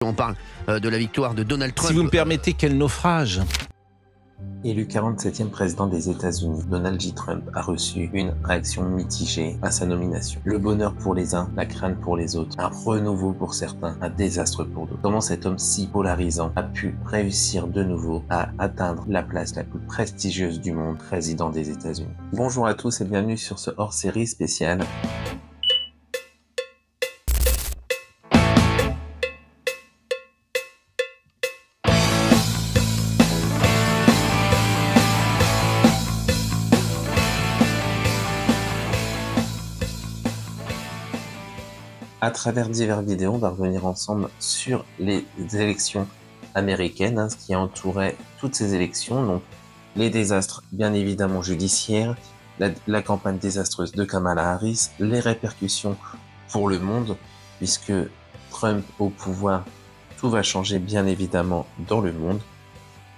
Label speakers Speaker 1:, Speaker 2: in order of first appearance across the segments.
Speaker 1: on parle de la victoire de Donald Trump.
Speaker 2: Si vous me permettez, quel naufrage!
Speaker 3: Élu 47e président des États-Unis, Donald J. Trump a reçu une réaction mitigée à sa nomination. Le bonheur pour les uns, la crainte pour les autres, un renouveau pour certains, un désastre pour d'autres. Comment cet homme si polarisant a pu réussir de nouveau à atteindre la place la plus prestigieuse du monde, président des États-Unis. Bonjour à tous et bienvenue sur ce hors-série spécial. À travers diverses vidéos, on va revenir ensemble sur les élections américaines, ce qui entourait toutes ces élections, donc les désastres bien évidemment judiciaires, la campagne désastreuse de Kamala Harris, les répercussions pour le monde, puisque Trump au pouvoir, tout va changer bien évidemment dans le monde.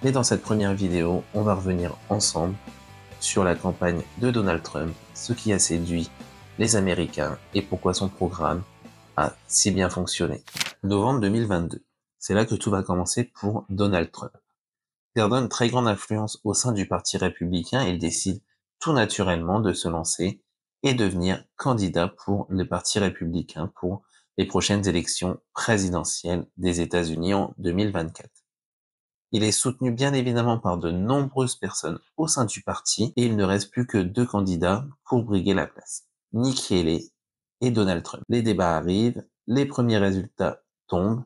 Speaker 3: Mais dans cette première vidéo, on va revenir ensemble sur la campagne de Donald Trump, ce qui a séduit les Américains et pourquoi son programme a si bien fonctionné. Novembre 2022, c'est là que tout va commencer pour Donald Trump. Perdant une très grande influence au sein du Parti républicain, il décide tout naturellement de se lancer et devenir candidat pour le Parti républicain pour les prochaines élections présidentielles des États-Unis en 2024. Il est soutenu bien évidemment par de nombreuses personnes au sein du parti et il ne reste plus que deux candidats pour briguer la place, Nikki Haley et Donald Trump. Les débats arrivent, les premiers résultats tombent,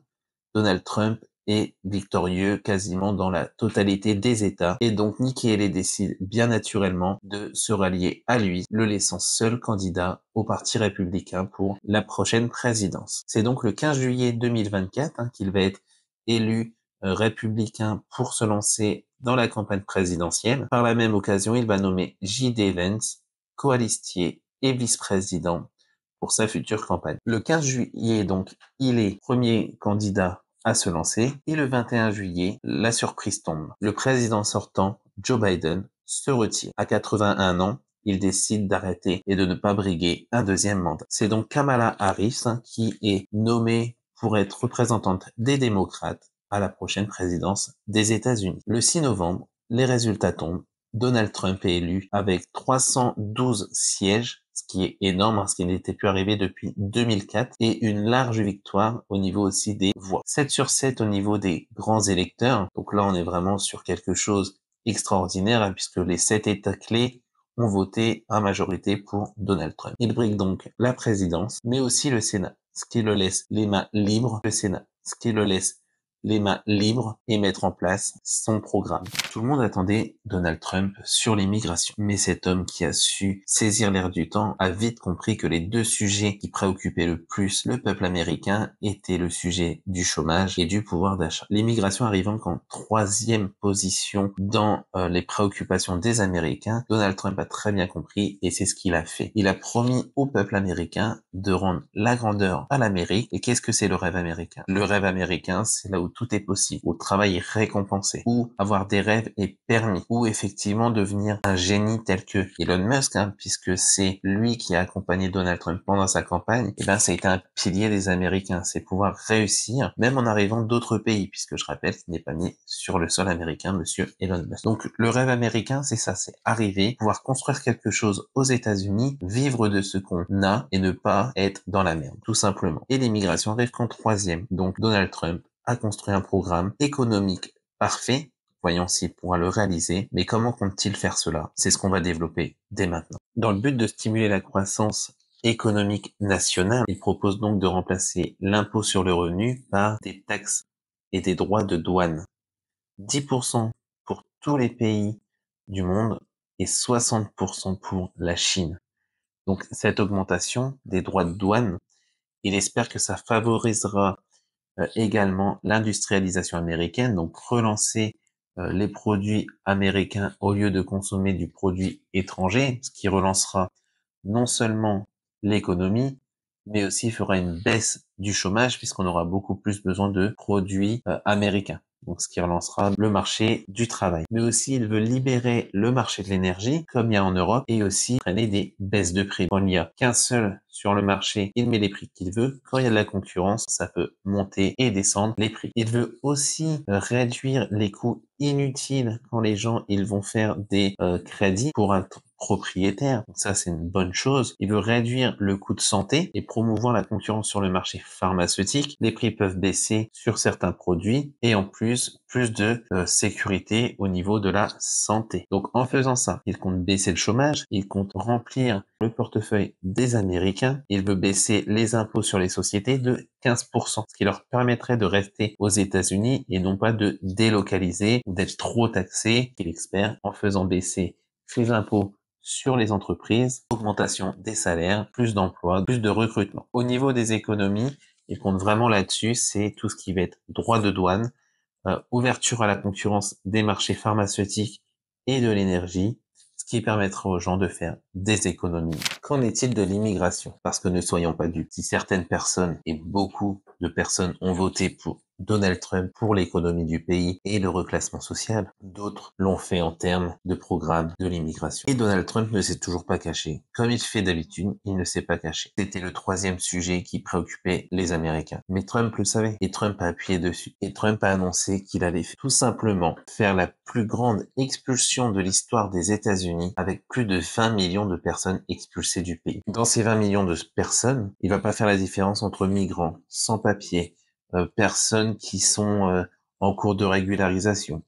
Speaker 3: Donald Trump est victorieux quasiment dans la totalité des États et donc Nikki Haley décide bien naturellement de se rallier à lui, le laissant seul candidat au Parti républicain pour la prochaine présidence. C'est donc le 15 juillet 2024 qu'il va être élu républicain pour se lancer dans la campagne présidentielle. Par la même occasion, il va nommer J.D. Vance, coalistier et vice-président pour sa future campagne. Le 15 juillet, donc, il est premier candidat à se lancer. Et le 21 juillet, la surprise tombe. Le président sortant, Joe Biden, se retire. À 81 ans, il décide d'arrêter et de ne pas briguer un deuxième mandat. C'est donc Kamala Harris qui est nommée pour être représentante des démocrates à la prochaine présidence des États-Unis. Le 6 novembre, les résultats tombent. Donald Trump est élu avec 312 sièges, ce qui est énorme, ce qui n'était plus arrivé depuis 2004, et une large victoire au niveau aussi des voix. 7/7 au niveau des grands électeurs, donc là on est vraiment sur quelque chose d'extraordinaire, puisque les 7 États clés ont voté à majorité pour Donald Trump. Il brigue donc la présidence, mais aussi le Sénat, ce qui le laisse les mains libres, le Sénat, ce qui le laisse les mains libres et mettre en place son programme. Tout le monde attendait Donald Trump sur l'immigration. Mais cet homme qui a su saisir l'air du temps a vite compris que les deux sujets qui préoccupaient le plus le peuple américain étaient le sujet du chômage et du pouvoir d'achat. L'immigration arrivant qu'en troisième position dans les préoccupations des Américains, Donald Trump a très bien compris et c'est ce qu'il a fait. Il a promis au peuple américain de rendre la grandeur à l'Amérique. Et qu'est-ce que c'est le rêve américain? Le rêve américain, c'est là où tout est possible, où le travail est récompensé, où avoir des rêves est permis, où effectivement devenir un génie tel que Elon Musk, puisque c'est lui qui a accompagné Donald Trump pendant sa campagne, et ça a été un pilier des Américains, c'est pouvoir réussir, même en arrivant d'autres pays, puisque je rappelle qu'il n'est pas né sur le sol américain, monsieur Elon Musk. Donc le rêve américain, c'est ça, c'est arriver, pouvoir construire quelque chose aux États-Unis, vivre de ce qu'on a et ne pas être dans la merde, tout simplement. Et l'immigration arrive qu'en troisième, donc Donald Trump a construit un programme économique parfait. Voyons s'il pourra le réaliser. Mais comment compte-t-il faire cela? C'est ce qu'on va développer dès maintenant. Dans le but de stimuler la croissance économique nationale, il propose donc de remplacer l'impôt sur le revenu par des taxes et des droits de douane. 10% pour tous les pays du monde et 60% pour la Chine. Donc cette augmentation des droits de douane, il espère que ça favorisera également l'industrialisation américaine, donc relancer les produits américains au lieu de consommer du produit étranger, ce qui relancera non seulement l'économie, mais aussi fera une baisse du chômage puisqu'on aura beaucoup plus besoin de produits américains. donc ce qui relancera le marché du travail. Mais aussi, il veut libérer le marché de l'énergie, comme il y a en Europe, et aussi freiner des baisses de prix. Quand il n'y a qu'un seul sur le marché, il met les prix qu'il veut. Quand il y a de la concurrence, ça peut monter et descendre les prix. Il veut aussi réduire les coûts inutiles quand les gens ils vont faire des crédits pour un propriétaire. Donc ça, c'est une bonne chose. Il veut réduire le coût de santé et promouvoir la concurrence sur le marché pharmaceutique. Les prix peuvent baisser sur certains produits et en plus de sécurité au niveau de la santé. Donc en faisant ça, il compte baisser le chômage, il compte remplir le portefeuille des Américains, il veut baisser les impôts sur les sociétés de 15%, ce qui leur permettrait de rester aux États-Unis et non pas de délocaliser ou d'être trop taxés, qu'il espère, en faisant baisser les impôts sur les entreprises, augmentation des salaires, plus d'emplois, plus de recrutement. Au niveau des économies, il compte vraiment là-dessus, c'est tout ce qui va être droit de douane, ouverture à la concurrence des marchés pharmaceutiques et de l'énergie, ce qui permettra aux gens de faire des économies. Qu'en est-il de l'immigration? Parce que ne soyons pas dupes, si certaines personnes et beaucoup de personnes ont voté pour Donald Trump pour l'économie du pays et le reclassement social, d'autres l'ont fait en termes de programme de l'immigration. Et Donald Trump ne s'est toujours pas caché. Comme il fait d'habitude, il ne s'est pas caché. C'était le troisième sujet qui préoccupait les Américains. Mais Trump le savait et Trump a appuyé dessus. Et Trump a annoncé qu'il allait tout simplement faire la plus grande expulsion de l'histoire des États-Unis avec plus de 20 millions de personnes expulsées du pays. Dans ces 20 millions de personnes, il va pas faire la différence entre migrants, sans-papiers, personnes qui sont en cours de régularisation.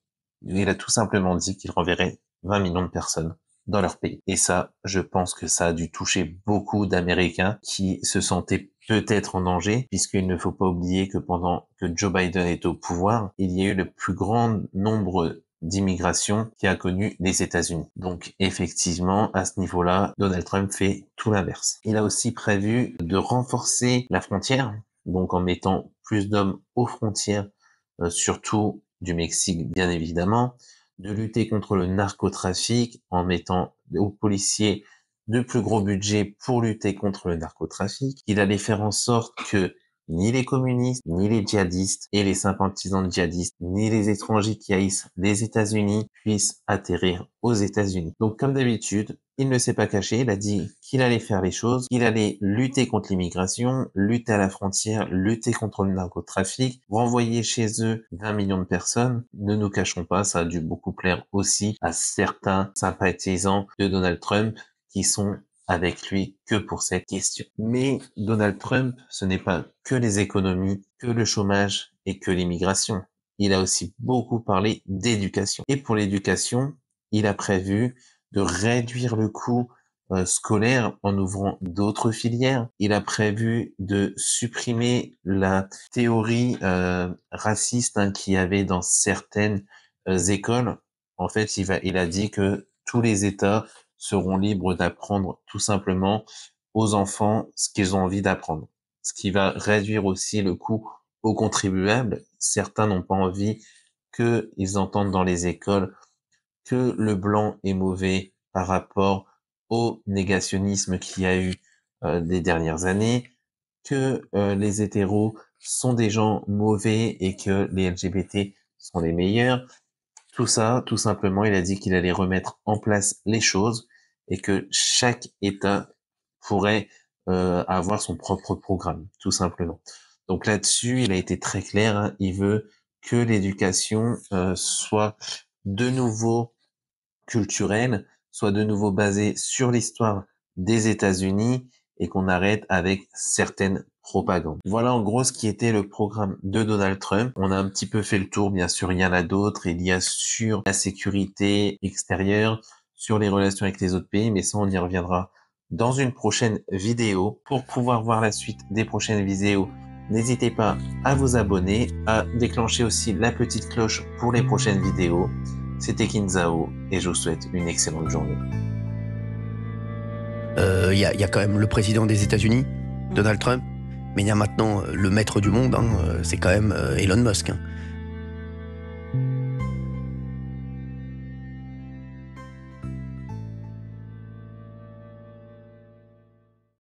Speaker 3: Il a tout simplement dit qu'il renverrait 20 millions de personnes dans leur pays. Et ça, je pense que ça a dû toucher beaucoup d'Américains qui se sentaient peut-être en danger, puisqu'il ne faut pas oublier que pendant que Joe Biden est au pouvoir, il y a eu le plus grand nombre d'immigration qui a connu les États-Unis. Donc effectivement, à ce niveau-là, Donald Trump fait tout l'inverse. Il a aussi prévu de renforcer la frontière, donc en mettant plus d'hommes aux frontières, surtout du Mexique bien évidemment, de lutter contre le narcotrafic en mettant aux policiers de plus gros budgets pour lutter contre le narcotrafic. Il allait faire en sorte que ni les communistes, ni les djihadistes et les sympathisants de djihadistes, ni les étrangers qui haïssent les États-Unis puissent atterrir aux États-Unis. Donc, comme d'habitude, il ne s'est pas caché, il a dit qu'il allait faire les choses, qu'il allait lutter contre l'immigration, lutter à la frontière, lutter contre le narcotrafic, renvoyer chez eux 20 millions de personnes. Ne nous cachons pas, ça a dû beaucoup plaire aussi à certains sympathisants de Donald Trump qui sont avec lui que pour cette question. Mais Donald Trump, ce n'est pas que les économies, que le chômage et que l'immigration. Il a aussi beaucoup parlé d'éducation. Et pour l'éducation, il a prévu de réduire le coût scolaire en ouvrant d'autres filières. Il a prévu de supprimer la théorie raciste qu'il y avait dans certaines écoles. En fait, il a dit que tous les États seront libres d'apprendre tout simplement aux enfants ce qu'ils ont envie d'apprendre. Ce qui va réduire aussi le coût aux contribuables. Certains n'ont pas envie qu'ils entendent dans les écoles que le blanc est mauvais par rapport au négationnisme qu'il y a eu des dernières années, que les hétéros sont des gens mauvais et que les LGBT sont les meilleurs. Tout ça, tout simplement, il a dit qu'il allait remettre en place les choses et que chaque État pourrait avoir son propre programme, tout simplement. Donc là-dessus, il a été très clair, hein, il veut que l'éducation soit de nouveau culturelle, soit de nouveau basée sur l'histoire des États-Unis et qu'on arrête avec certaines propagande. Voilà en gros ce qui était le programme de Donald Trump. On a un petit peu fait le tour, bien sûr il y en a d'autres, il y a sur la sécurité extérieure, sur les relations avec les autres pays, mais ça on y reviendra dans une prochaine vidéo. Pour pouvoir voir la suite des prochaines vidéos, n'hésitez pas à vous abonner, à déclencher aussi la petite cloche pour les prochaines vidéos. C'était Kinzao et je vous souhaite une excellente journée.
Speaker 1: Il y a quand même le président des États-Unis, Donald Trump, mais il y a maintenant le maître du monde, c'est quand même Elon Musk.